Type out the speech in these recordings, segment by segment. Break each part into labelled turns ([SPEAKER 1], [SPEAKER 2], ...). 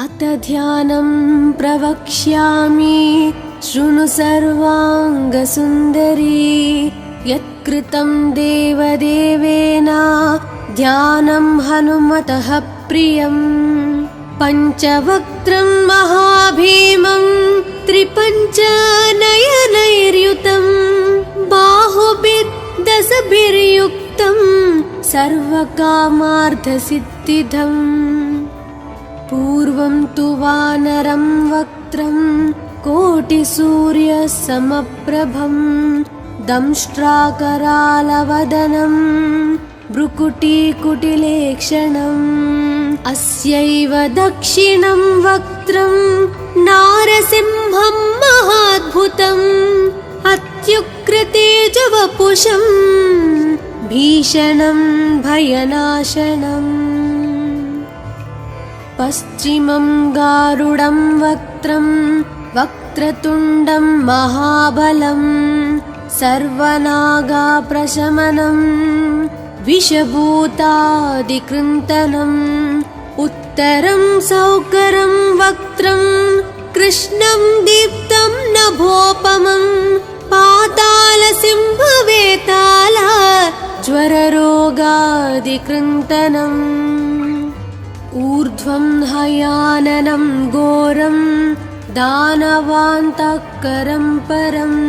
[SPEAKER 1] अथ ध्यानं प्रवक्ष्यामि शृणु सर्वाङ्गसुन्दरी। यत्कृतं देवदेवेन ध्यानं हनुमतः प्रियम्। पञ्चवक्त्रं महाभीमं त्रिपञ्चनयनैर्युतं बाहुभिर्दशभिर्युक्तं सर्वकामार्थसिद्धिदम्। पूर्वं तु वानरं वक्त्रं कोटिसूर्यसमप्रभं दंष्ट्राकरालवदनं भ्रुकुटीकुटिलेक्षणम्। अस्यैव दक्षिणं वक्त्रं नारसिंहं महाद्भुतम् अत्युग्रतेजवपुषं भीषणं भयनाशनम्। पश्चिमं गारुडं वक्त्रं वक्रतुण्डं महाबलं सर्वनागाप्रशमनं विषभूतादिकृन्तनम्। उत्तरं सौकरं वक्त्रं कृष्णं दीप्तं नभोपमं पातालसिंहवेताल ज्वररोगादिकृन्तनम्। ऊर्ध्वं हयाननं घोरं दानवान्तकरं परम्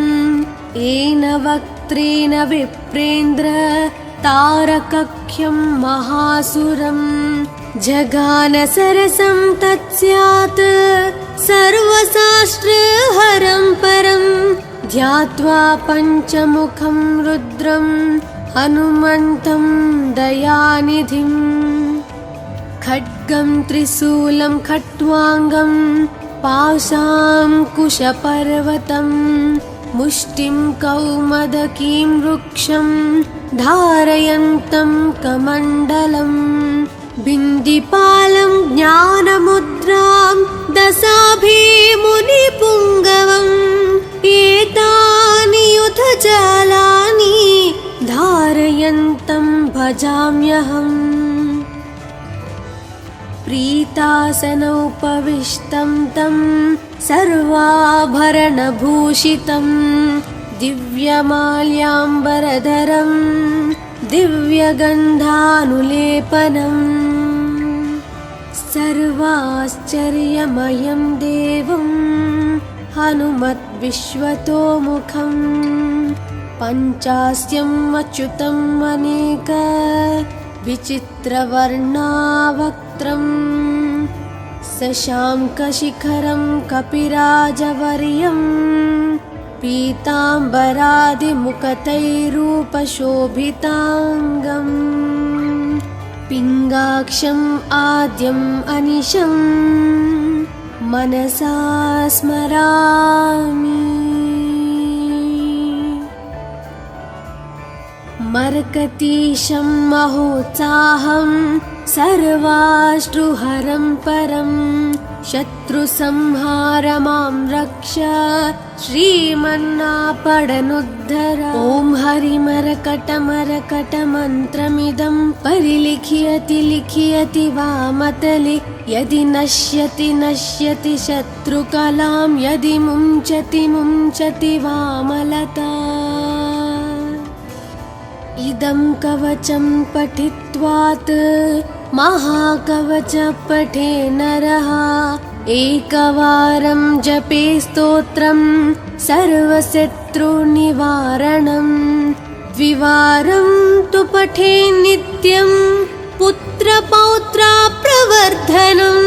[SPEAKER 1] येन वक्त्रेण विप्रेन्द्र तारकख्यं महासुरम्। जगानसरसं तत्स्यात् सर्वशास्त्रहरं परं ध्यात्वा पञ्चमुखं रुद्रं हनुमन्तं दयानिधिम्। खड्गं त्रिशूलं खट्वाङ्गं पाशाङ्कुशपर्वतं मुष्टिं कौमदकीं वृक्षं धारयन्तं कमण्डलम्। बिन्दिपालं ज्ञानमुद्रां दशाभिमुनिपुङ्गवम् एतानि युधजालानि धारयन्तं भजाम्यहम्। प्रीतासनोपविष्टं तं सर्वाभरणभूषितं दिव्यमाल्याम्बरधरं दिव्यगन्धानुलेपनम्। सर्वाश्चर्यमयं देवं हनुमद्विश्वतोमुखं पञ्चास्यम् अच्युतम् अनेक विचित्रवर्णावक्त्रं शशाङ्कशिखरं कपिराजवर्यं पीताम्बरादिमुकुटैरूपशोभिताङ्गम्। पिङ्गाक्षम् आद्यम् अनिशं मनसा स्मरामि। मर्कतीशं महोत्साहं सर्वाश्रुहरं परं शत्रुसंहारमां रक्ष श्रीमन्नापडनुद्धर। ॐ हरिमरकटमरकटमन्त्रमिदं परिलिख्यति लिख्यति वामतले यदि नश्यति नश्यति शत्रुकलां यदि मुञ्चति मुञ्चति वामलता। इदं कवचं पठित्वात् महाकवच पठे नरः एकवारं जपे स्तोत्रं सर्वशत्रुनिवारणं। द्विवारं तु पठे नित्यं पुत्रपौत्रप्रवर्धनं।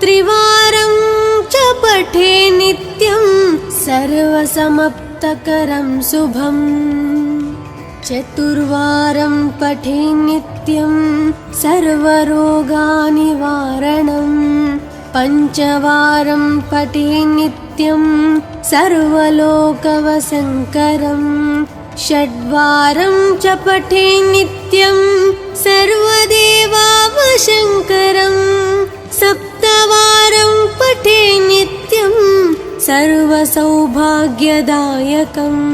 [SPEAKER 1] त्रिवारं च पठे नित्यं सर्वसमाप्तकरं शुभम्। चतुर्वारं पठे नित्यं सर्वरोगनिवारणं। पञ्चवारं पठे नित्यं सर्वलोकवशङ्करं। षड्वारं च पठे नित्यं सर्वदेवावशङ्करं। सप्तवारं पठे नित्यं सर्वसौभाग्यदायकम्।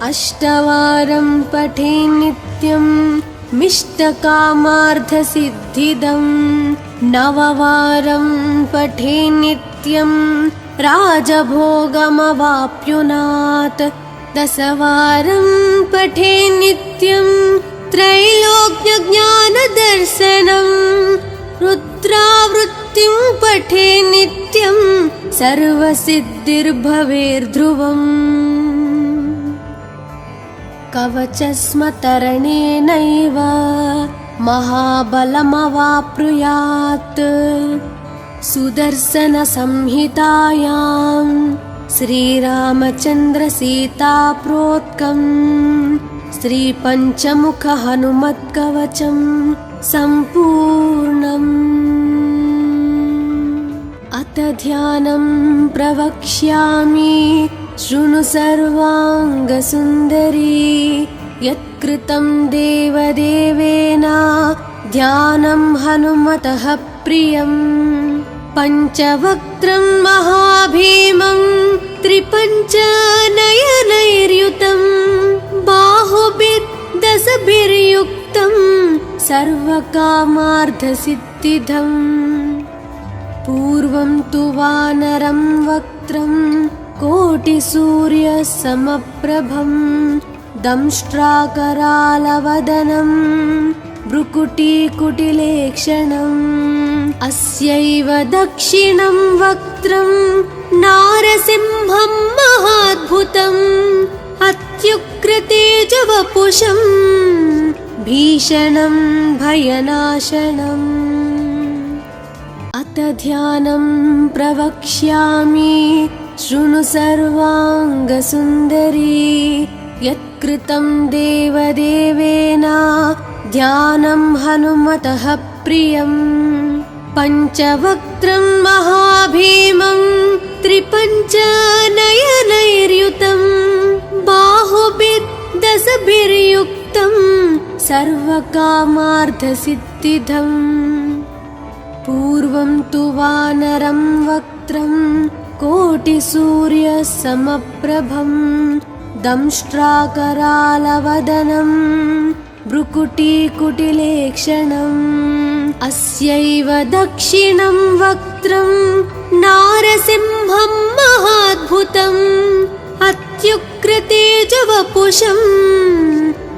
[SPEAKER 1] अष्टवारं पठे नित्यं मिष्टकामार्थसिद्धिदं नववारं पठे नित्यं राजभोगमवाप्नुयात् दशवारं पठे नित्यं त्रैलोक्यज्ञानदर्शनं रुद्रावृत्तिं पठे नित्यं सर्वसिद्धिर्भवेर्ध्रुवम् कवचस्मतरणेनैव महाबलमवाप्नुयात् सुदर्शनसंहितायां श्रीरामचन्द्रसीताप्रोक्तं श्रीपञ्चमुखहनुमत्कवचं सम्पूर्णम् अथ ध्यानं प्रवक्ष्यामि शृणु सर्वाङ्गसुन्दरी यत्कृतं देवदेवेन ध्यानं हनुमतः प्रियं पञ्चवक्त्रं महाभीमं त्रिपञ्चनयनैर्युतं बाहुभिर्दशभिर्युक्तं सर्वकामार्थसिद्धिदम् पूर्वं तु वानरं वक्त्रं कोटिसूर्यसमप्रभं दंष्ट्राकरालवदनं भ्रुकुटीकुटिलेक्षणम् अस्यैव दक्षिणं वक्त्रं नारसिंहं महाद्भुतम् अत्युग्रतेजवपुषं भीषणं भयनाशनम् अथ ध्यानं प्रवक्ष्यामि शृणु सर्वाङ्गसुन्दरी यत्कृतं देवदेवेन ध्यानं हनुमतः प्रियं पञ्चवक्त्रं महाभीमं त्रिपञ्चनयनैर्युतं बाहुभिर्दशभिर्युक्तं सर्वकामार्थसिद्धिदम् पूर्वं तु वानरं वक्त्रं कोटिसूर्यसमप्रभं दंष्ट्राकरालवदनं भ्रुकुटीकुटिलेक्षणम् अस्यैव दक्षिणं वक्त्रं नारसिंहं महाद्भुतम् अत्युग्रतेजवपुषं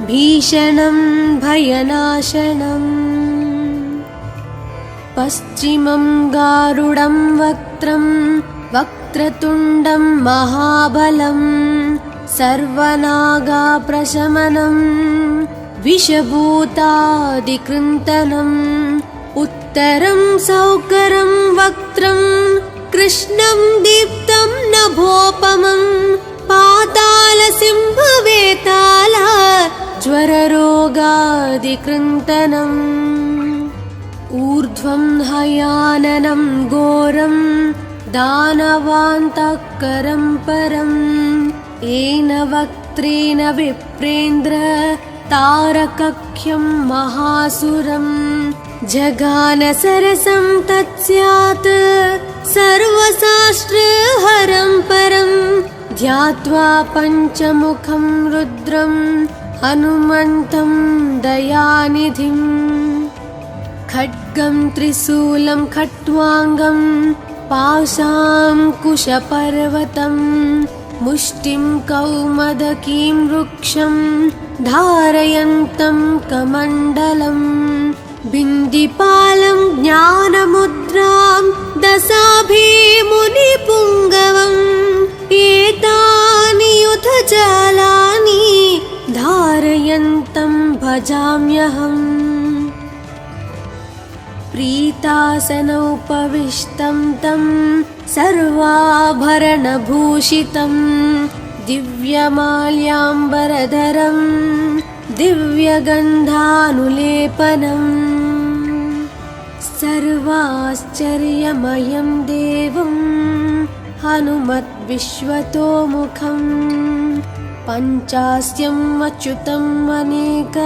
[SPEAKER 1] भीषणं भयनाशनम् पश्चिमं गारुडं वक्त्रं वक्रतुण्डं महाबलं सर्वनागाप्रशमनं विषभूतादिकृन्तनम् उत्तरं सौकरं वक्त्रं कृष्णं दीप्तं नभोपमं पातालसिंहवेताला ज्वररोगादिकृन्तनम् ऊर्ध्वं हयाननं घोरं दानवान्तकरं परम् येन वक्त्रेण विप्रेन्द्र तारकख्यं महासुरं जगानसरसं तत्स्यात् सर्वशास्त्रहरं परं ध्यात्वा पञ्चमुखं रुद्रं हनुमन्तं दयानिधिम् खड्गं त्रिशूलं खट्वाङ्गं पाशाङ्कुशपर्वतं मुष्टिं कौमदकीं वृक्षं धारयन्तं कमण्डलं बिन्दिपालं ज्ञानमुद्रां दशाभिमुनिपुङ्गवम् एतानि युधजालानि धारयन्तं भजाम्यहम् प्रीतासनोपविष्टं तं सर्वाभरणभूषितं दिव्यमाल्याम्बरधरं दिव्यगन्धानुलेपनम् सर्वाश्चर्यमयं देवं हनुमद्विश्वतोमुखं पञ्चास्यम् अच्युतम् अनेक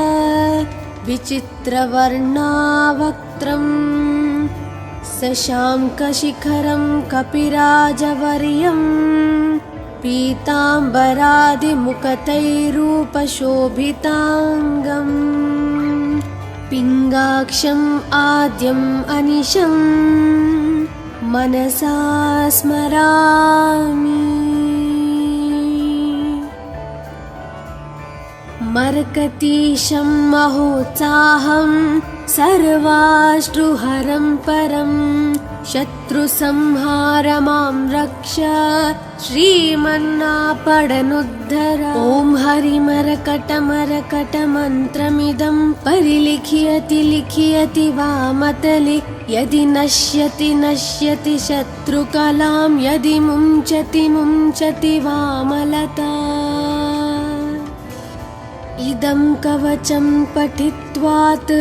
[SPEAKER 1] विचित्रवर्णावक्त्रं शशाङ्कशिखरं कपिराजवर्यं पीताम्बरादिमुखतैरूपशोभिताङ्गम् पिङ्गाक्षम् आद्यम् अनिशम् मनसा स्मरामि। मर्कतीशं महोत्साहं सर्वाश्रुहरं परं शत्रुसंहारमां रक्ष श्रीमन्नापडनुद्धर। ॐ हरिमरकटमरकटमन्त्रमिदं परिलिख्यति लिख्यति वामतले यदि नश्यति नश्यति शत्रुकलां यदि मुञ्चति मुञ्चति वामलता। इदं कवचं पठित्वात्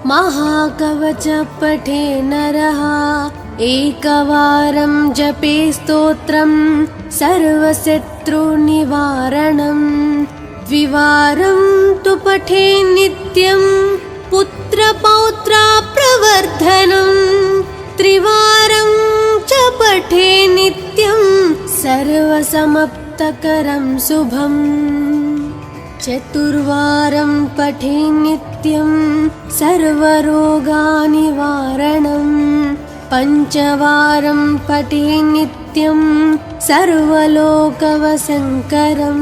[SPEAKER 1] महाकवच पठे नरः एकवारं जपे स्तोत्रं सर्वशत्रुनिवारणं। द्विवारं तु पठे नित्यं पुत्रपौत्राप्रवर्धनं। त्रिवारं च पठे नित्यं सर्वसमाप्तकरं शुभम्। चतुर्वारं पठे नित्यं सर्वरोगनिवारणं। पञ्चवारं पठे नित्यं सर्वलोकवशङ्करं।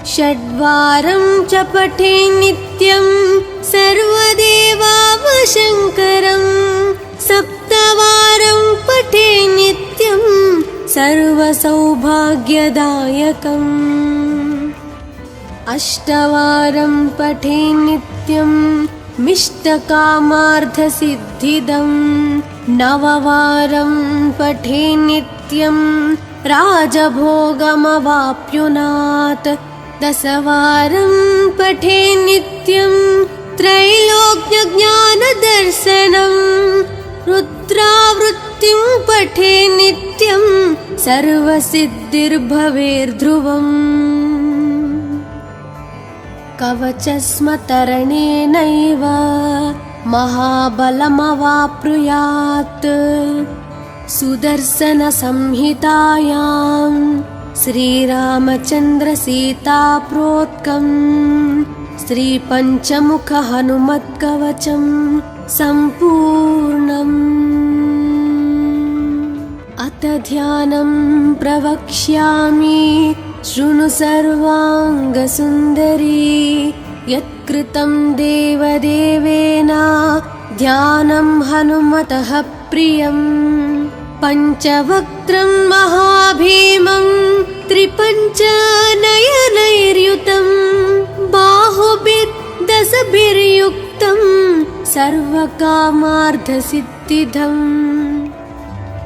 [SPEAKER 1] षड्वारं च पठे नित्यं सर्वदेवावशङ्करं। सप्तवारं पठे नित्यं सर्वसौभाग्यदायकम्। अष्टवारं पठे नित्यं मिष्टकामार्थसिद्धिदं। नववारं पठे नित्यं राजभोगमवाप्नुयात्। दशवारं पठे नित्यं त्रैलोक्यज्ञानदर्शनं। रुद्रावृत्तिं पठे नित्यं सर्वसिद्धिर्भवेर्ध्रुवम्। कवचस्मतरणेनैव महाबलमवाप्नुयात्। सुदर्शनसंहितायां श्रीरामचन्द्रसीताप्रोक्तं श्रीपञ्चमुखहनुमत्कवचं सम्पूर्णम्। अथ ध्यानं प्रवक्ष्यामि शृणु सर्वाङ्गसुन्दरी। यत्कृतं देवदेवेन ध्यानं हनुमतः प्रियं। पञ्चवक्त्रं महाभीमं त्रिपञ्चनयनैर्युतं। बाहुभिर्दशभिर्युक्तं सर्वकामार्थसिद्धिदम्।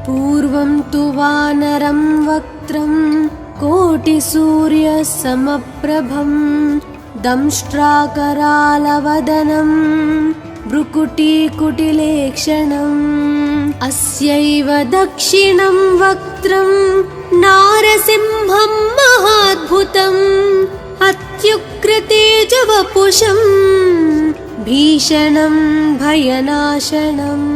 [SPEAKER 1] पूर्वं तु वानरं वक्त्रं कोटिसूर्यसमप्रभं। दंष्ट्राकरालवदनं भ्रुकुटीकुटिलेक्षणम्। अस्यैव दक्षिणं वक्त्रं नारसिंहं महाद्भुतम्। अत्युग्रतेजवपुषं भीषणं भयनाशनम्।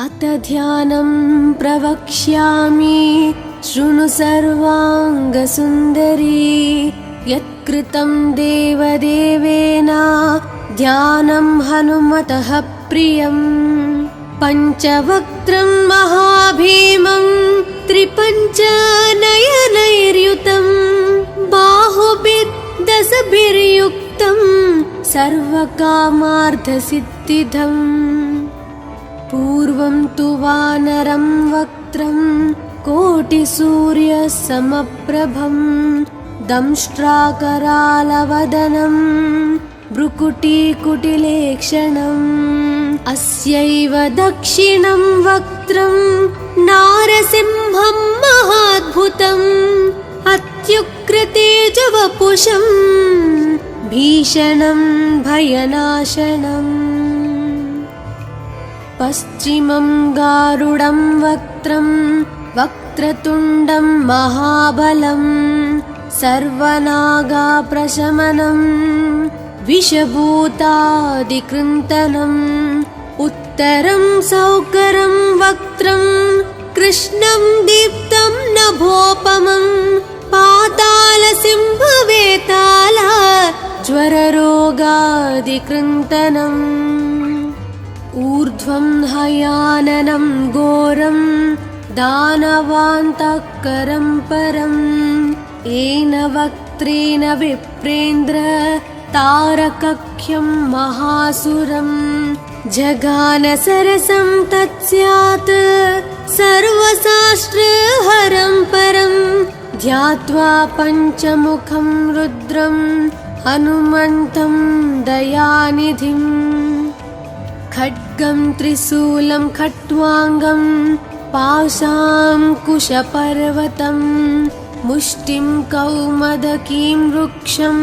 [SPEAKER 1] अथ ध्यानं प्रवक्ष्यामि शृणु सर्वाङ्गसुन्दरी। यत्कृतं देवदेवेन ध्यानं हनुमतः प्रियं। पञ्चवक्त्रं महाभीमं त्रिपञ्चनयनैर्युतं। बाहुभिर्दशभिर्युक्तं सर्वकामार्थसिद्धिदम्। पूर्वं तु वानरं वक्त्रं कोटिसूर्यसमप्रभं। दंष्ट्राकरालवदनं भ्रुकुटीकुटिलेक्षणम्। अस्यैव दक्षिणं वक्त्रं नारसिंहं महाद्भुतम्। अत्युग्रतेजवपुषं भीषणं भयनाशनम्। पश्चिमं गारुडं वक्त्रं वक्रतुण्डं महाबलं। सर्वनागाप्रशमनं विषभूतादिकृन्तनम्। उत्तरं सौकरं वक्त्रं कृष्णं दीप्तं नभोपमं। पातालसिंहवेताल ज्वलनं स्वररोगादिकृन्तनम् ऊर्ध्वं हयाननं घोरं दानवान्तःकरं परम् येन वक्त्रेण विप्रेन्द्र तारकख्यं महासुरम् जगान सरसं तत्स्यात् सर्वशास्त्रहरं परं ध्यात्वा पञ्चमुखं रुद्रं हनुमन्तं दयानिधिम् खड्गं त्रिशूलं खट्वाङ्गं पाशाङ्कुशपर्वतं मुष्टिं कौमदकीं वृक्षं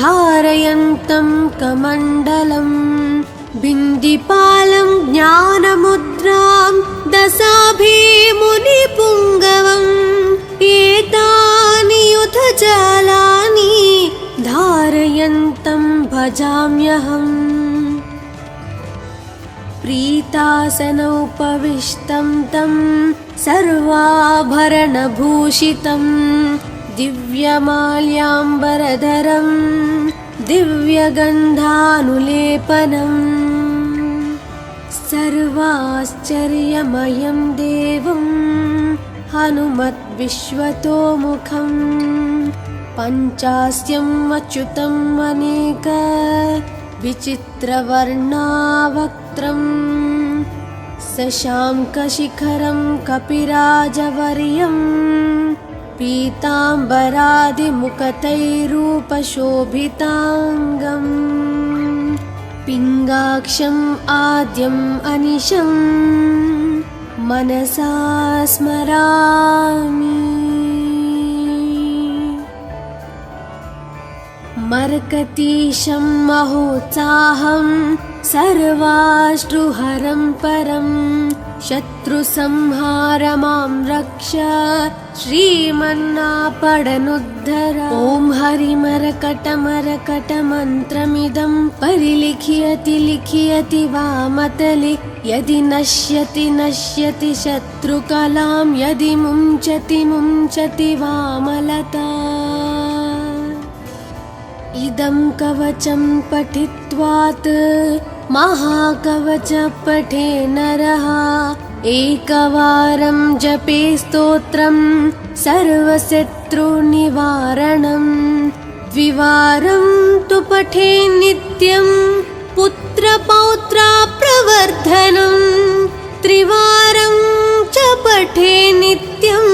[SPEAKER 1] धारयन्तं कमण्डलम् बिन्दिपालं ज्ञानमुद्रां दशाभिमुनिपुङ्गवम् एतानि युधजालानि धारयन्तं भजाम्यहम् प्रीतासनोपविष्टं तं सर्वाभरणभूषितं दिव्यमाल्याम्बरधरं दिव्यगन्धानुलेपनम् सर्वाश्चर्यमयं देवं हनुमद्विश्वतोमुखं पञ्चास्यम् अच्युतम् अनेक विचित्रवर्णावक्त्रं शशाङ्कशिखरं कपिराजवर्यं पीताम्बरादिमुखतैरूपशोभिताङ्गम् पिङ्गाक्षम् आद्यम् अनिशं मनसा स्मरामि मर्कतीशं महोत्साहं सर्वाश्रुहरं परं शत्रुसंहार मां रक्ष श्रीमन्नापडनुद्धर ॐ हरिमरकटमरकटमन्त्रमिदं परिलिख्यति लिख्यति वामतले यदि नश्यति नश्यति शत्रुकलां यदि मुञ्चति मुञ्चति वामलता इदं कवचं पठित्वात् महाकवच पठे नरः एकवारं जपे स्तोत्रं सर्वशत्रुनिवारणम् द्विवारं तु पठे नित्यं पुत्रपौत्राप्रवर्धनम् त्रिवारं च पठे नित्यं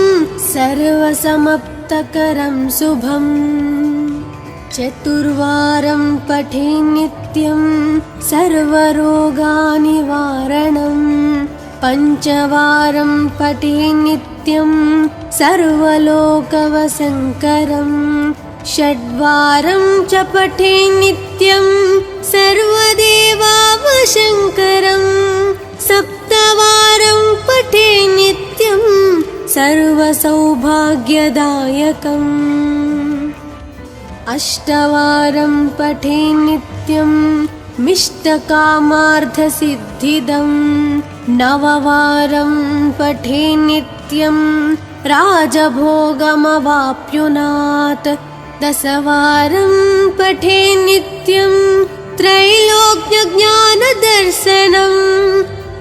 [SPEAKER 1] सर्वसमाप्तकरं शुभम् चतुर्वारं पठे नित्यं सर्वरोगनिवारणम् पञ्चवारं पठे नित्यं सर्वलोकवशङ्करम् षड्वारं च पठे नित्यं सर्वदेवावशङ्करम् सप्तवारं पठे नित्यं सर्वसौभाग्यदायकम् अष्टवारं पठे नित्यं मिष्टकामार्थसिद्धिदम् नववारं पठे नित्यं राजभोगमवाप्नुयात् दशवारं पठे नित्यं त्रैलोक्यज्ञानदर्शनम्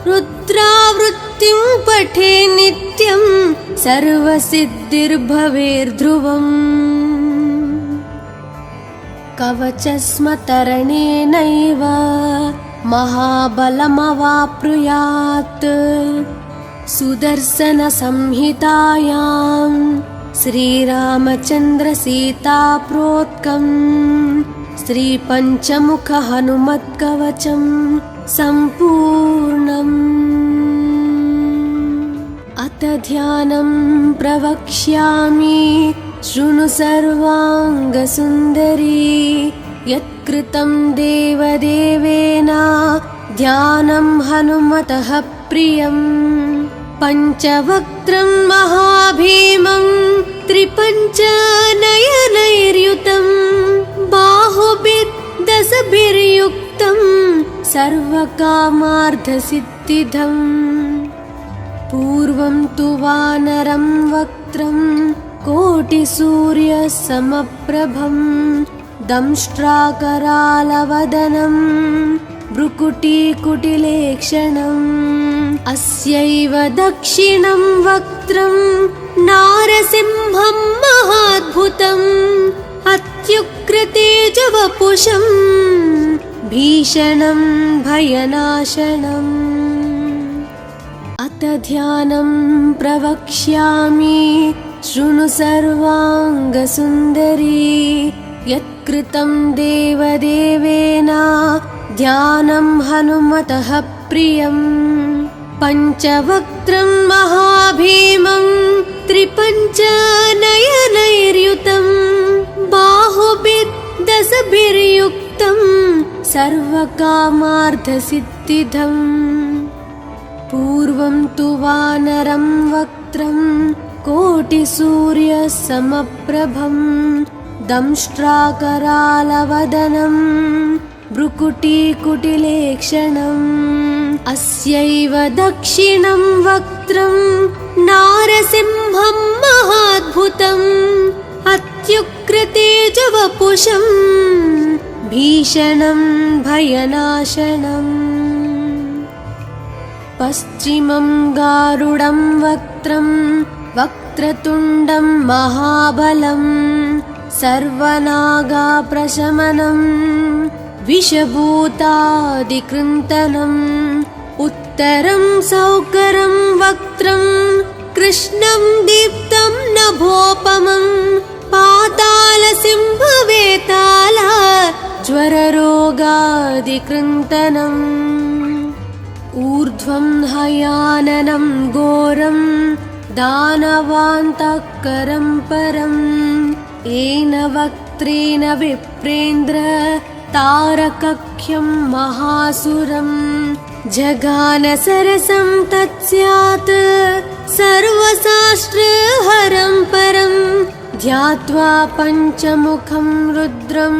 [SPEAKER 1] रुद्रावृत्तिं पठे नित्यं सर्वसिद्धिर्भवेर्ध्रुवम् कवचस्मतरणेनैव महाबलमवाप्नुयात् सुदर्शनसंहितायां श्रीरामचन्द्रसीताप्रोक्तं श्रीपञ्चमुखहनुमत्कवचं सम्पूर्णम् अथ ध्यानं प्रवक्ष्यामि शृणु सर्वाङ्गसुन्दरी यत्कृतं देवदेवेन ध्यानं हनुमतः प्रियम् पञ्चवक्त्रं महाभीमं त्रिपञ्चनयनैर्युतं बाहुभिर्दशभिर्युक्तं सर्वकामार्थसिद्धिदम् पूर्वं तु वानरं वक्त्रं कोटिसूर्यसमप्रभं दंष्ट्राकरालवदनं भ्रुकुटीकुटिलेक्षणम् अस्यैव दक्षिणं वक्त्रं नारसिंहं महाद्भुतम् अत्युग्रतेजवपुषं भीषणं भयनाशनम् अत ध्यानं प्रवक्ष्यामि शृणु सर्वाङ्गसुन्दरी यत्कृतं देवदेवेन ध्यानं हनुमतः प्रियं पञ्चवक्त्रं महाभीमं त्रिपञ्चनयनैर्युतं बाहुभिर्दशभिर्युक्तं सर्वकामार्थसिद्धिदम् पूर्वं तु वानरं वक्त्रं कोटिसूर्यसमप्रभं दंष्ट्राकरालवदनं भ्रुकुटीकुटिलेक्षणम् अस्यैव दक्षिणं वक्त्रं नारसिंहं महाद्भुतम् अत्युग्रतेजवपुषं भीषणं भयनाशनम् पश्चिमं गारुडं वक्त्रं वक्रतुण्डं महाबलं सर्वनागाप्रशमनं विषभूतादिकृन्तनम् उत्तरं सौकरं वक्त्रं कृष्णं दीप्तं नभोपमं पातालसिंहवेताल ज्वररोगादिकृन्तनम् ऊर्ध्वं हयाननं घोरं दानवान्तकरं परं येन वक्त्रेण विप्रेन्द्र तारकख्यं महासुरं जगानसरसं तत्स्यात् सर्वशास्त्रहरं परं ध्यात्वा पञ्चमुखं रुद्रं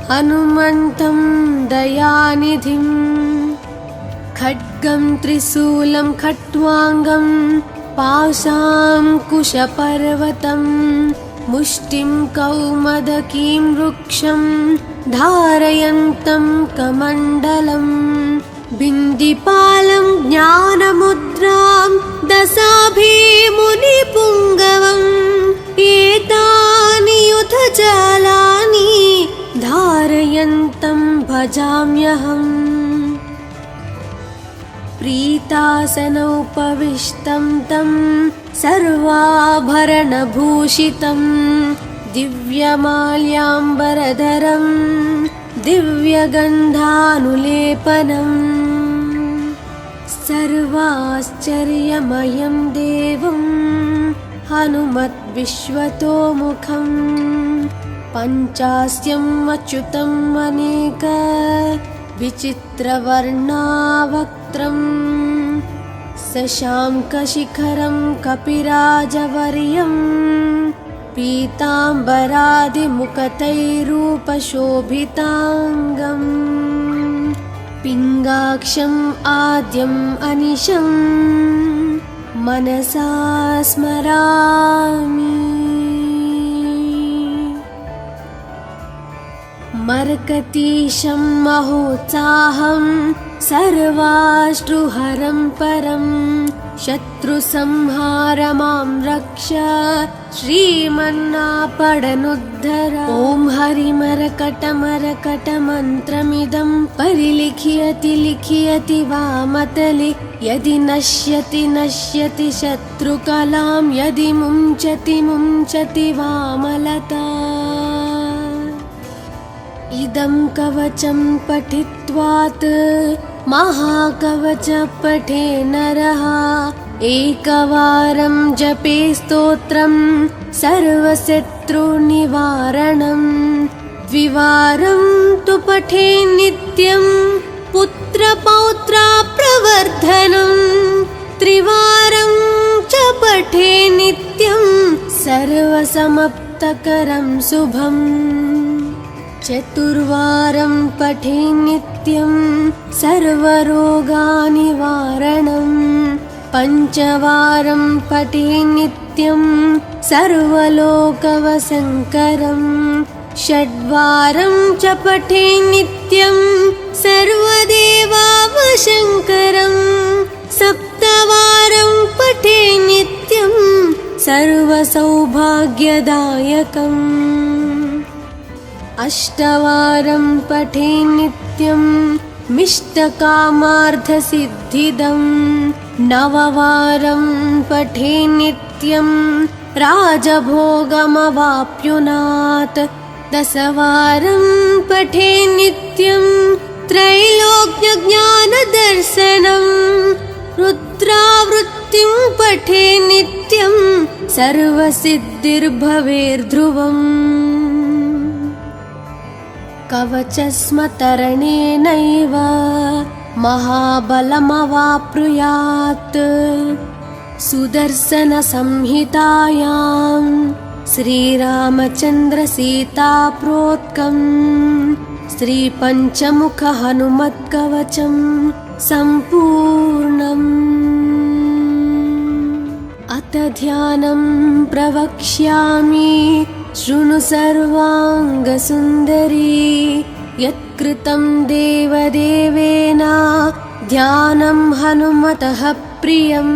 [SPEAKER 1] हनुमन्तं दयानिधिम् खड्गं त्रिशूलं खट्वाङ्गं पाशाङ्कुशपर्वतं मुष्टिं कौमदकीं वृक्षं धारयन्तं कमण्डलं बिन्दिपालं ज्ञानमुद्रां दशाभिमुनिपुङ्गवम् एतानि युधजालानि धारयन्तं भजाम्यहम् प्रीतासनोपविष्टं तं सर्वाभरणभूषितं दिव्यमाल्याम्बरधरं दिव्यगन्धानुलेपनं सर्वाश्चर्यमयं देवं हनुमद्विश्वतोमुखं पञ्चास्यम् अच्युतम् अनेक विचित्रवर्णावक्त्रं शशाङ्कशिखरं कपिराजवर्यं पीताम्बरादिमुखतैरूपशोभिताङ्गम् पिङ्गाक्षम् आद्यम् अनिशं मनसा स्मरामि मर्कतीशं महोत्साहं सर्वाश्रुहरं परं शत्रुसंहार मां रक्ष श्रीमन्नापडनुद्धर ॐ हरिमरकटमरकटमन्त्रमिदं परिलिख्यति लिख्यति वामतले यदि नश्यति नश्यति शत्रुकलां यदि मुञ्चति मुञ्चति वामलता इदं कवचं पठित्वात् महाकवच पठे नरः एकवारं जपे स्तोत्रं सर्वशत्रुनिवारणं द्विवारं तु पठे नित्यं पुत्रपौत्राप्रवर्धनं त्रिवारं च पठे नित्यं सर्वसमाप्तकरं शुभम् चतुर्वारं पठे नित्यं सर्वरोगनिवारणं पञ्चवारं पठे नित्यं सर्वलोकवशङ्करं षड्वारं च पठे नित्यं सर्वदेवावशङ्करं सप्तवारं पठे नित्यं सर्वसौभाग्यदायकम् अष्टवारं पठे नित्यं मिष्टकामार्थसिद्धिदं नववारं पठे नित्यं राजभोगमवाप्नुयात् दशवारं पठे नित्यं त्रैलोक्यज्ञानदर्शनं रुद्रावृत्तिं पठे नित्यं सर्वसिद्धिर्भवेर्ध्रुवम् कवचस्मतरणेनैव महाबलमवाप्नुयात् सुदर्शनसंहितायां श्रीरामचन्द्रसीताप्रोक्तं श्रीपञ्चमुखहनुमत्कवचं सम्पूर्णम् अथ ध्यानं प्रवक्ष्यामि शृणु सर्वाङ्गसुन्दरी यत्कृतं देवदेवेन ध्यानं हनुमतः प्रियम्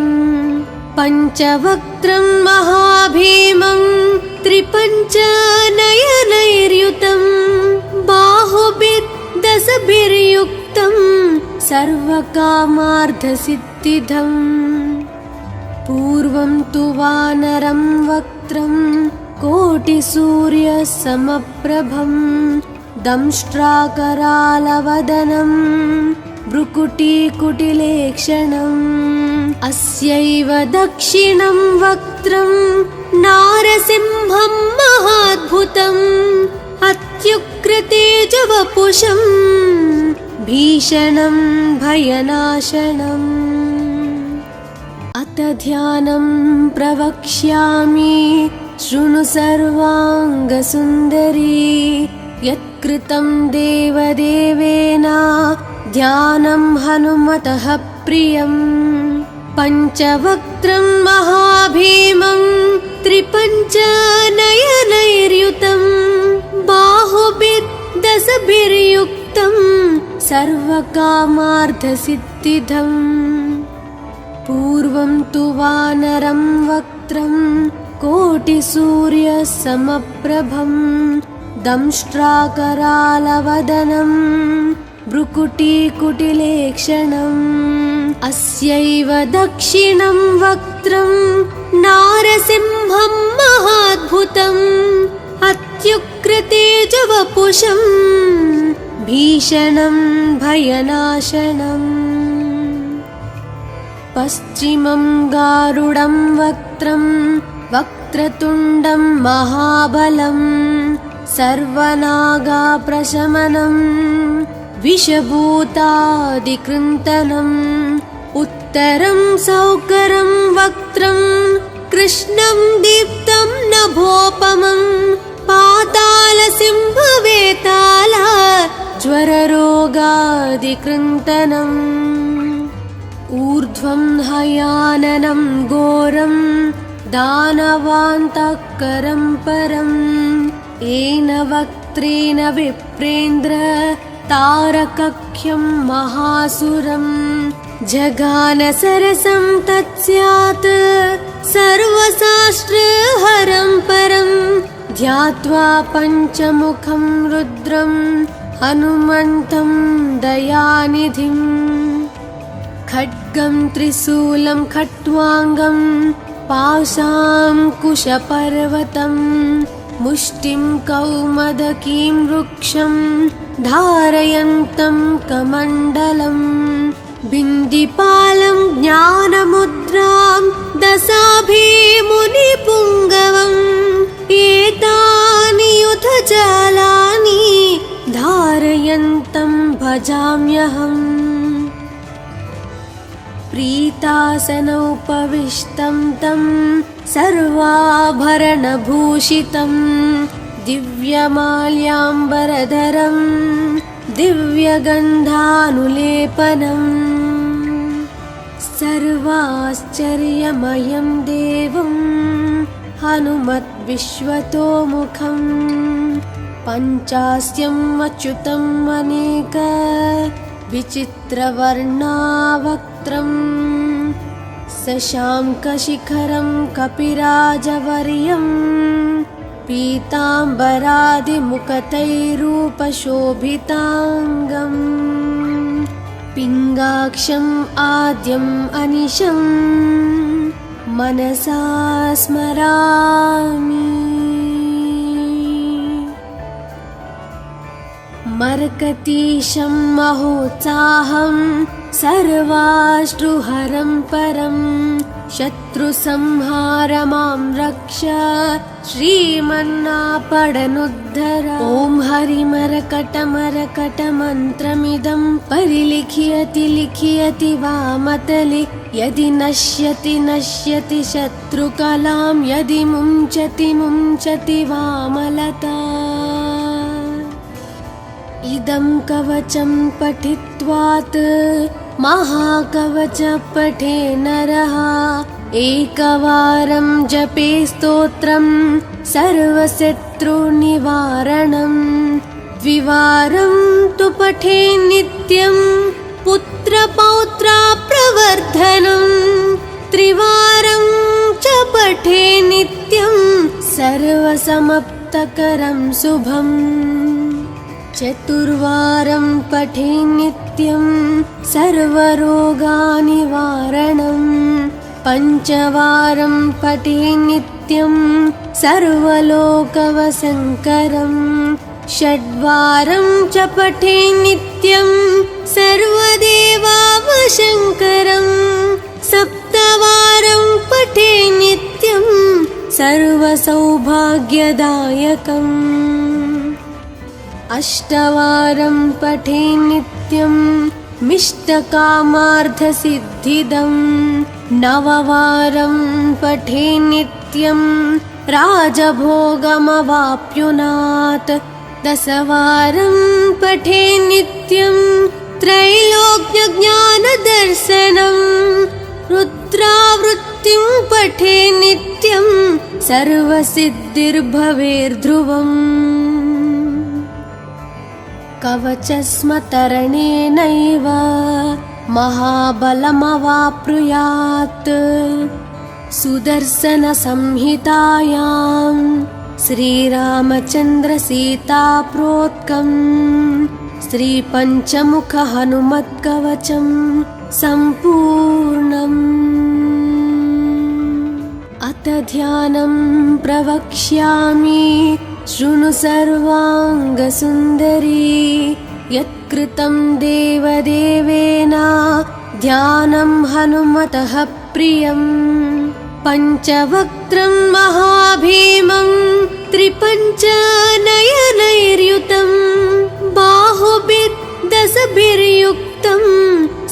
[SPEAKER 1] पञ्चवक्त्रं महाभीमं त्रिपञ्चनयनैर्युतं बाहुभिर्दशभिर्युक्तं सर्वकामार्थसिद्धिदम् पूर्वं तु वानरं वक्त्रं कोटिसूर्यसमप्रभं दंष्ट्राकरालवदनं भ्रुकुटीकुटिलेक्षणम् अस्यैव दक्षिणं वक्त्रं नारसिंहं महाद्भुतम् अत्युग्रतेजवपुषं भीषणं भयनाशनम् अथ ध्यानं प्रवक्ष्यामि शृणु सर्वाङ्गसुन्दरी यत्कृतं देवदेवेन ध्यानं हनुमतः प्रियम् पञ्चवक्त्रं महाभीमं त्रिपञ्चनयनैर्युतं बाहुभिर्दशभिर्युक्तं सर्वकामार्थसिद्धिदम् पूर्वं तु वानरं वक्त्रं कोटिसूर्यसमप्रभं दंष्ट्राकरालवदनं भ्रुकुटीकुटिलेक्षणम् अस्यैव दक्षिणं वक्त्रं नारसिंहं महाद्भुतम् अत्युग्रतेजवपुषं भीषणं भयनाशनम् पश्चिमं गारुडं वक्त्रं वक्रतुण्डं महाबलं सर्वनागाप्रशमनं विषभूतादिकृन्तनम् उत्तरं सौकरं वक्त्रं कृष्णं दीप्तं नभोपमं पातालसिंहवेताल ज्वररोगादिकृन्तनम् ऊर्ध्वं हयाननं घोरं दानवान्तकरं परं येन वक्त्रेण विप्रेन्द्र तारकख्यं महासुरं जगानसरसं तत्स्यात् सर्वशास्त्रहरं परं ध्यात्वा पञ्चमुखं रुद्रं हनुमन्तं दयानिधिम् खड्गं त्रिशूलं खट्वाङ्गं पाशाङ्कुशपर्वतं मुष्टिं कौमदकीं वृक्षं धारयन्तं कमण्डलम् बिन्दिपालं ज्ञानमुद्रां दशाभिमुनिपुङ्गवम् एतानि युधजालानि धारयन्तं भजाम्यहम् प्रीतासनोपविष्टं तं सर्वाभरणभूषितं दिव्यमाल्याम्बरधरं दिव्यगन्धानुलेपनम् सर्वाश्चर्यमयं देवं हनुमद्विश्वतोमुखं पञ्चास्यम् अच्युतम् अनेक विचित्रवर्णावक्त्रम् शशाङ्कशिखरं कपिराजवर्यं पीताम्बरादिमुखतैरूपशोभिताङ्गम् पिङ्गाक्षम् आद्यम् अनिशम् मनसा स्मरामि। मर्कतीशं महोत्साहं सर्वाश्रुहरं परं शत्रुसंहार मां रक्ष श्रीमन्नापडनुद्धर। ॐ हरिमरकटमरकटमन्त्रमिदं परिलिख्यति लिख्यति वामतले यदि नश्यति नश्यति शत्रुकलां यदि मुञ्चति मुञ्चति वामलता। इदं कवचं पठित्वात् महाकवच पठे नरः एकवारं जपे स्तोत्रं सर्वशत्रुनिवारणं द्विवारं तु पठे नित्यं पुत्रपौत्राप्रवर्धनं त्रिवारं च पठे नित्यं सर्वसमाप्तकरं शुभम् चतुर्वारं पठे नित्यं सर्वरोगनिवारणं पञ्चवारं पठे नित्यं सर्वलोकवशङ्करं षड्वारं च पठे नित्यं सर्वदेवावशङ्करं सप्तवारं पठे नित्यं सर्वसौभाग्यदायकम् अष्टवारं पठे नित्यं मिष्टकामार्थसिद्धिदं नववारं पठे नित्यं राजभोगमवाप्नुयात् दशवारं पठे नित्यं त्रैलोक्यज्ञानदर्शनं रुद्रावृत्तिं पठे नित्यं सर्वसिद्धिर्भवेर्ध्रुवम् कवचस्मतरणेनैव महाबलमवाप्नुयात् सुदर्शनसंहितायां श्रीरामचन्द्रसीताप्रोक्तं श्रीपञ्चमुखहनुमत्कवचं सम्पूर्णम्। अथ ध्यानं प्रवक्ष्यामि शृणु सर्वाङ्गसुन्दरी यत्कृतं देवदेवेन ध्यानं हनुमतः प्रियं पञ्चवक्त्रं महाभीमं त्रिपञ्चनयनैर्युतं बाहुभिर्दशभिर्युक्तं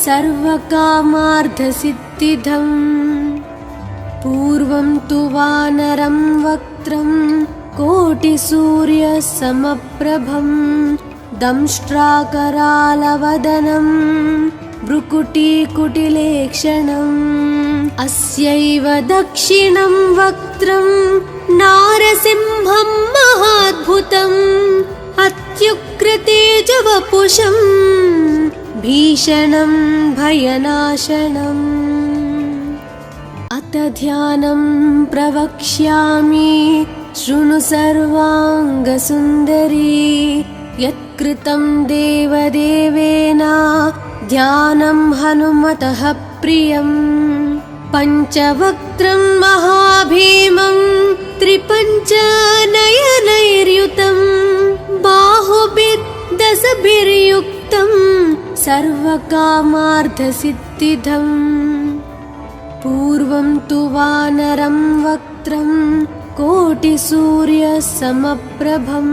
[SPEAKER 1] सर्वकामार्थसिद्धिदम् पूर्वं तु वानरं वक्त्रं कोटिसूर्यसमप्रभं दंष्ट्राकरालवदनं भ्रुकुटीकुटिलेक्षणम् अस्यैव दक्षिणं वक्त्रं नारसिंहं महाद्भुतम् अत्युग्रतेजवपुषं भीषणं भयनाशनम्। अथ ध्यानं प्रवक्ष्यामि शृणु सर्वाङ्गसुन्दरी यत्कृतं देवदेवेन ध्यानं हनुमतः प्रियं पञ्चवक्त्रं महाभीमं त्रिपञ्चनयनैर्युतं बाहुभिर्दशभिर्युक्तं सर्वकामार्थसिद्धिदम् पूर्वं तु वानरं वक्त्रं कोटिसूर्यसमप्रभं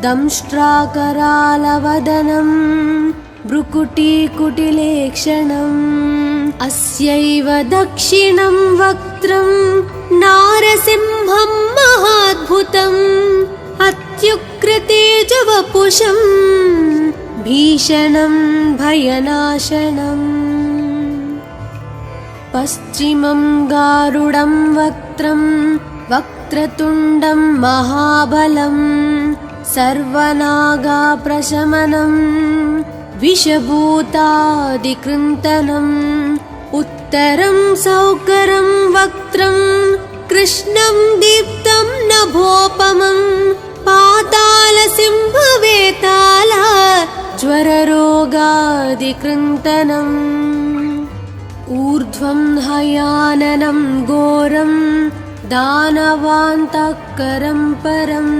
[SPEAKER 1] दंष्ट्राकरालवदनं भ्रुकुटीकुटिलेक्षणम् अस्यैव दक्षिणं वक्त्रं नारसिंहं महाद्भुतम् अत्युग्रतेजवपुषं भीषणं भयनाशनम्। पश्चिमं गारुडं वक्त्रं वक्रतुण्डं महाबलं सर्वनागाप्रशमनम् विषभूतादिकृन्तनम् उत्तरं सौकरं वक्त्रं कृष्णं दीप्तं नभोपमं पातालसिंहवेताल ज्वररोगादिकृन्तनम् ऊर्ध्वं हयाननं घोरं दानवान्तःकरं परम्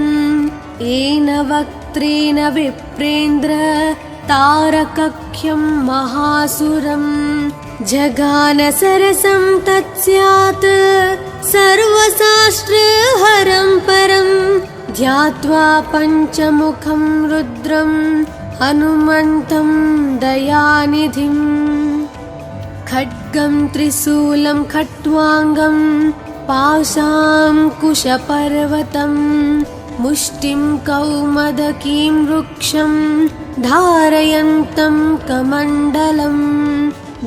[SPEAKER 1] येन वक्त्रेण विप्रेन्द्र तारकख्यं महासुरम् जगानसरसं तत्स्यात् सर्वशास्त्रहरं परं ध्यात्वा पञ्चमुखं रुद्रं हनुमन्तं दयानिधिम् खड्गं त्रिशूलं खट्वाङ्गं पाशाङ्कुशपर्वतं मुष्टिं कौमदकीं वृक्षं धारयन्तं कमण्डलम्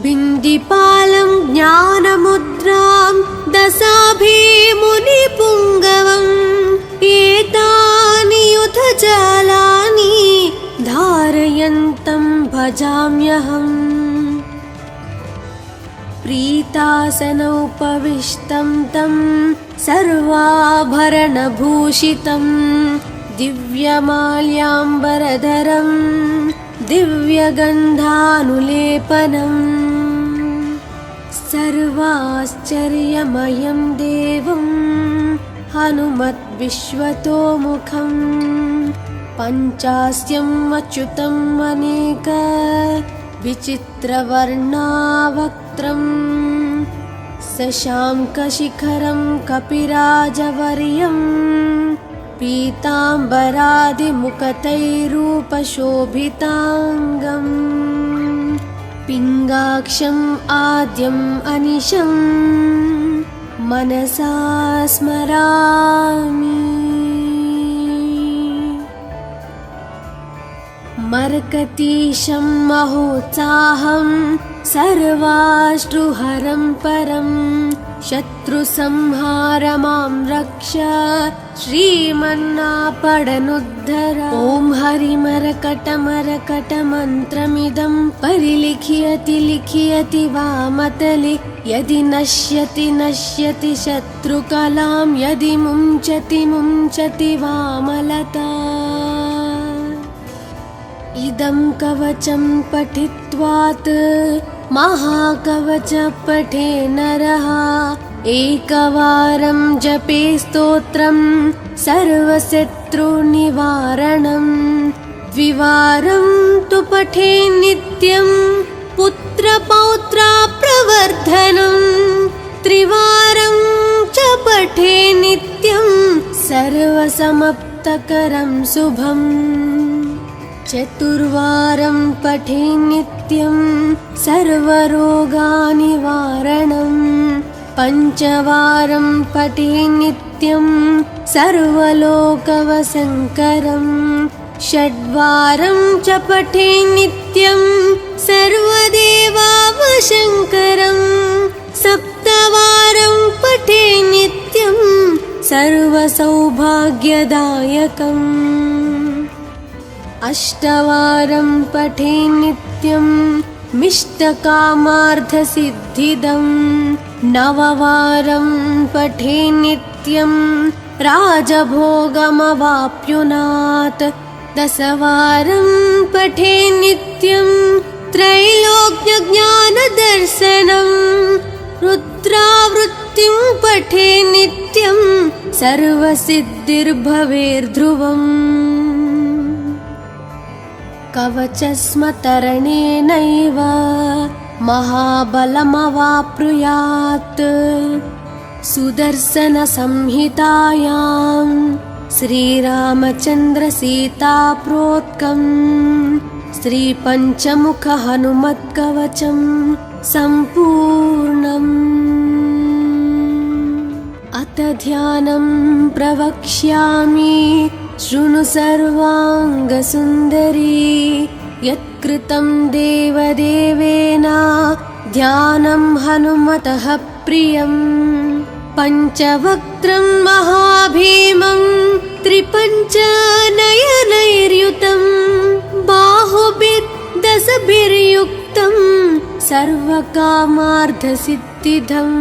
[SPEAKER 1] बिन्दिपालं ज्ञानमुद्रां दशाभिमुनिपुङ्गवम् एतानि युधजालानि धारयन्तं भजाम्यहम् प्रीतासनोपविष्टं तं सर्वाभरणभूषितं दिव्यमाल्याम्बरधरं दिव्यगन्धानुलेपनम् सर्वाश्चर्यमयं देवं हनुमद्विश्वतोमुखम् पञ्चास्यम् अच्युतम् अनेक विचित्रवर्णावक्त्रम् शशाङ्कशिखरं कपिराजवर्यं पीताम्बरादिमुखतैरूपशोभिताङ्गम् पिङ्गाक्षम् आद्यम् अनिशं मनसा स्मरामि मर्कतीशं महोत्साहं सर्वाश्रुहरं परं शत्रुसंहारमां रक्ष श्रीमन्नापडनुद्धर ॐ हरिमरकटमरकटमन्त्रमिदं परिलिख्यति लिख्यति वामतले यदि नश्यति नश्यति शत्रुकलां यदि मुञ्चति मुञ्चति वामलता इदं कवचं पठित्वात् महाकवच पठे नरः एकवारं जपे स्तोत्रं सर्वशत्रुनिवारणं द्विवारं तु पठे नित्यं पुत्रपौत्राप्रवर्धनं त्रिवारं च पठे नित्यं सर्वसमाप्तकरं शुभम् चतुर्वारं पठे नित्यं सर्वरोगनिवारणं पञ्चवारं पठे नित्यं सर्वलोकवशङ्करं षड्वारं च पठे नित्यं सर्वदेवावशङ्करं सप्तवारं पठे नित्यं सर्वसौभाग्यदायकम् अष्टवारं पठे नित्यं मिष्टकामार्थसिद्धिदं नववारं पठे नित्यं राजभोगमवाप्नुयात् दशवारं पठे नित्यं त्रैलोक्यज्ञानदर्शनं रुद्रावृत्तिं पठे नित्यं सर्वसिद्धिर्भवेर्ध्रुवम् कवचस्मतरणेनैव महाबलमवाप्नुयात् सुदर्शनसंहितायां श्रीरामचन्द्रसीताप्रोक्तं श्रीपञ्चमुखहनुमत्कवचं सम्पूर्णम् अथ ध्यानं प्रवक्ष्यामि शृणु सर्वाङ्गसुन्दरी यत्कृतं देवदेवेन ध्यानं हनुमतः प्रियम् पञ्चवक्त्रं महाभीमं त्रिपञ्चनयनैर्युतं बाहुभिर्दशभिर्युक्तं सर्वकामार्थसिद्धिदम्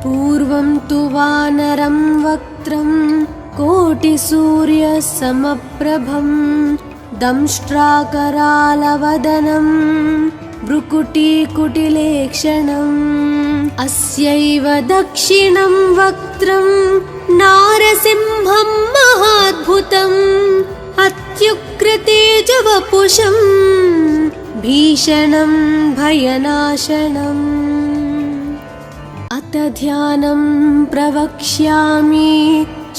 [SPEAKER 1] पूर्वं तु वानरं वक्त्रं कोटिसूर्यसमप्रभं दंष्ट्राकरालवदनं भ्रुकुटीकुटिलेक्षणम् अस्यैव दक्षिणं वक्त्रं नारसिंहं महाद्भुतम् अत्युग्रतेजवपुषं भीषणं भयनाशनम् अथ ध्यानं प्रवक्ष्यामि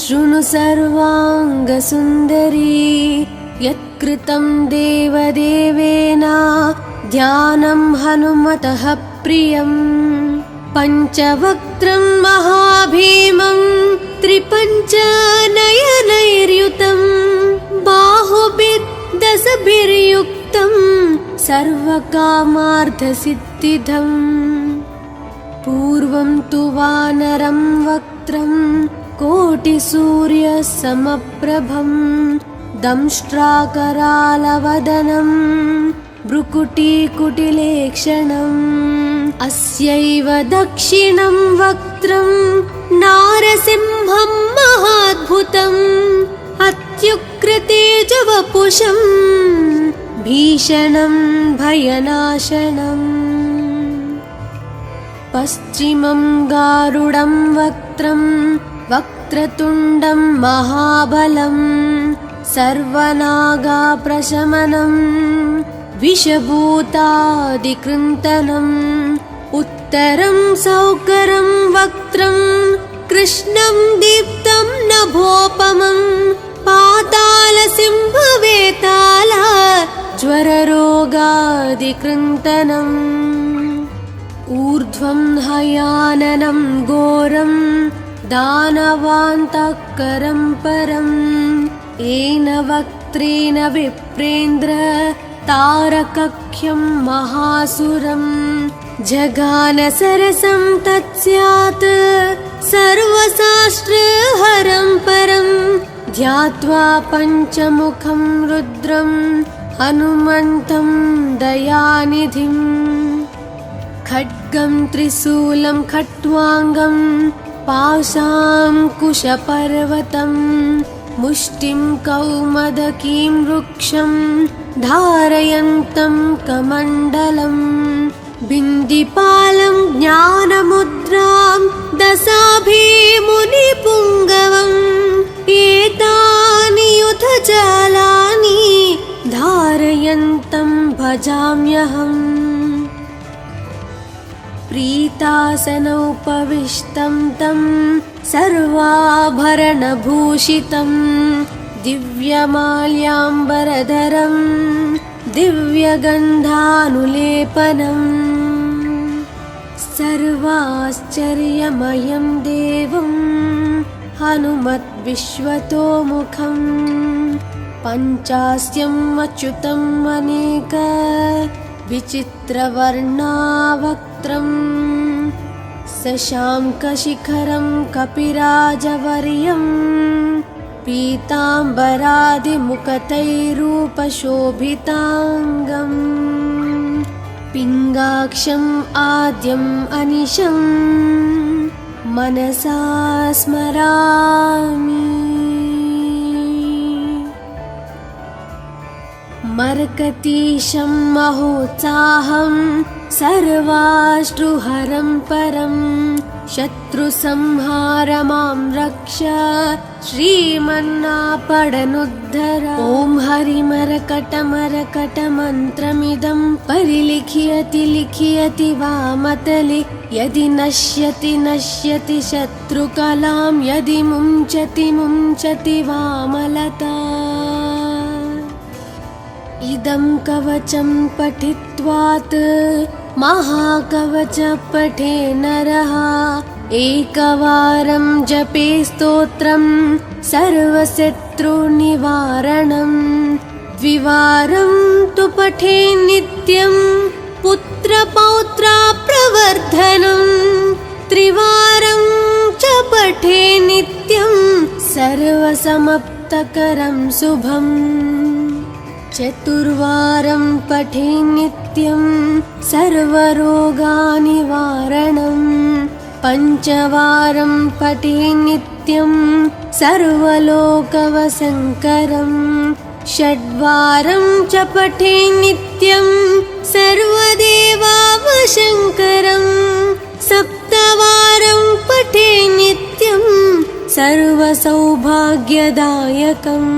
[SPEAKER 1] शृणु सर्वाङ्गसुन्दरी यत्कृतं देवदेवेन ध्यानं हनुमतः प्रियम् पञ्चवक्त्रं महाभीमं त्रिपञ्चनयनैर्युतं बाहुभिर्दशभिर्युक्तं सर्वकामार्थसिद्धिदम् पूर्वं तु वानरं वक्त्रं कोटिसूर्यसमप्रभं दंष्ट्राकरालवदनं भ्रुकुटीकुटिलेक्षणम् अस्यैव दक्षिणं वक्त्रं नारसिंहं महाद्भुतम् अत्युग्रतेजवपुषं भीषणं भयनाशनम् पश्चिमं गारुडं वक्त्रं वक्रतुण्डं महाबलं सर्वनागाप्रशमनं विषभूतादिकृन्तनम् उत्तरं सौकरं वक्त्रं कृष्णं दीप्तं नभोपमं पातालसिंहवेताला ज्वररोगादिकृन्तनम् ऊर्ध्वं हयाननं घोरं दानवान्तःकरं परम् येन वक्त्रेण विप्रेन्द्र तारकख्यं महासुरं जगानसरसं तत्स्यात् सर्वशास्त्रहरं परं ध्यात्वा पञ्चमुखं रुद्रं हनुमन्तं दयानिधिम् खड्गं त्रिशूलं खट्वाङ्गं पाशाङ्कुशपर्वतं मुष्टिं कौमदकीं वृक्षं धारयन्तं कमण्डलं बिन्दिपालं ज्ञानमुद्रां दशाभिमुनिपुङ्गवम् एतानि युधजालानि धारयन्तं भजाम्यहम् प्रीतासनोपविष्टं तं सर्वाभरणभूषितं दिव्यमाल्याम्बरधरं दिव्यगन्धानुलेपनम् सर्वाश्चर्यमयं देवं हनुमद्विश्वतोमुखं पञ्चास्यम् अच्युतम् अनेक विचित्रवर्णावक्त्रं शशाङ्कशिखरं कपिराजवर्यं पीताम्बरादिमुखतैरूपशोभिताङ्गम् पिङ्गाक्षम् आद्यम् अनिशं मनसा स्मरामि मर्कतीशं महोत्साहं सर्वाश्रुहरं परं शत्रुसंहारमां रक्ष श्रीमन्नापडनुद्धर ॐ हरिमरकटमरकटमन्त्रमिदं परिलिख्यति लिख्यति वामतले यदि नश्यति नश्यति शत्रुकलां यदि मुञ्चति मुञ्चति वामलता इदं कवचं पठित्वात् महाकवच पठे नरः एकवारं जपे स्तोत्रं सर्वशत्रुनिवारणं द्विवारं तु पठे नित्यं पुत्रपौत्राप्रवर्धनं त्रिवारं च पठे नित्यं सर्वसमप्तकरं शुभम् चतुर्वारं पठे नित्यं सर्वरोगानिवारणम् पञ्चवारं पठे नित्यं सर्वलोकवशङ्करम् षड्वारं च पठे नित्यं सर्वदेवावशङ्करम् सप्तवारं पठे नित्यं सर्वसौभाग्यदायकम्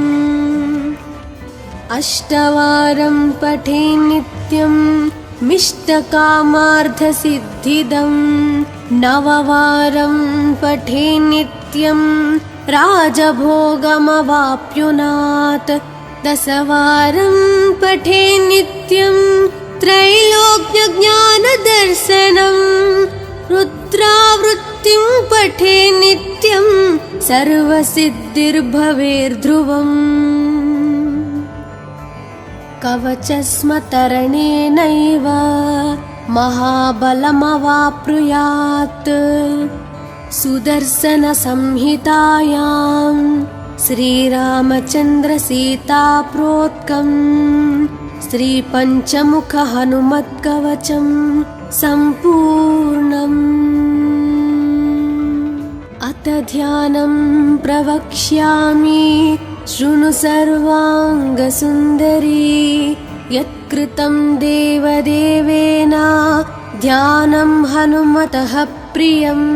[SPEAKER 1] अष्टवारं पठे नित्यं मिष्टकामार्थसिद्धिदम् नववारं पठे नित्यं राजभोगमवाप्नुयात् दशवारं पठे नित्यं त्रैलोक्यज्ञानदर्शनम् रुद्रावृत्तिं पठे नित्यं सर्वसिद्धिर्भवेर्ध्रुवम् कवचस्मतरणेनैव महाबलमवाप्नुयात् सुदर्शनसंहितायां श्रीरामचन्द्रसीताप्रोक्तं श्रीपञ्चमुखहनुमत्कवचं सम्पूर्णम् अथ ध्यानं प्रवक्ष्यामि शृणु सर्वाङ्गसुन्दरी यत्कृतं देवदेवेन ध्यानं हनुमतः प्रियम्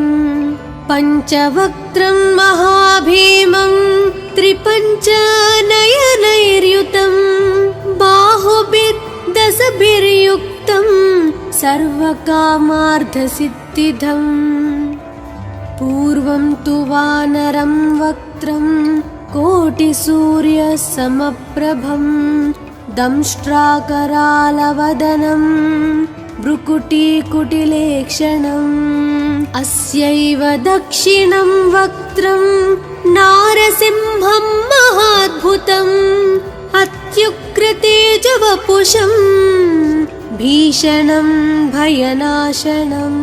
[SPEAKER 1] पञ्चवक्त्रं महाभीमं त्रिपञ्चनयनैर्युतं बाहुभिर्दशभिर्युक्तं सर्वकामार्थसिद्धिदम् पूर्वं तु वानरं वक्त्रं कोटिसूर्यसमप्रभं दंष्ट्राकरालवदनं भ्रुकुटीकुटिलेक्षणम् अस्यैव दक्षिणं वक्त्रं नारसिंहं महाद्भुतम् अत्युग्रतेजवपुषं भीषणं भयनाशनम्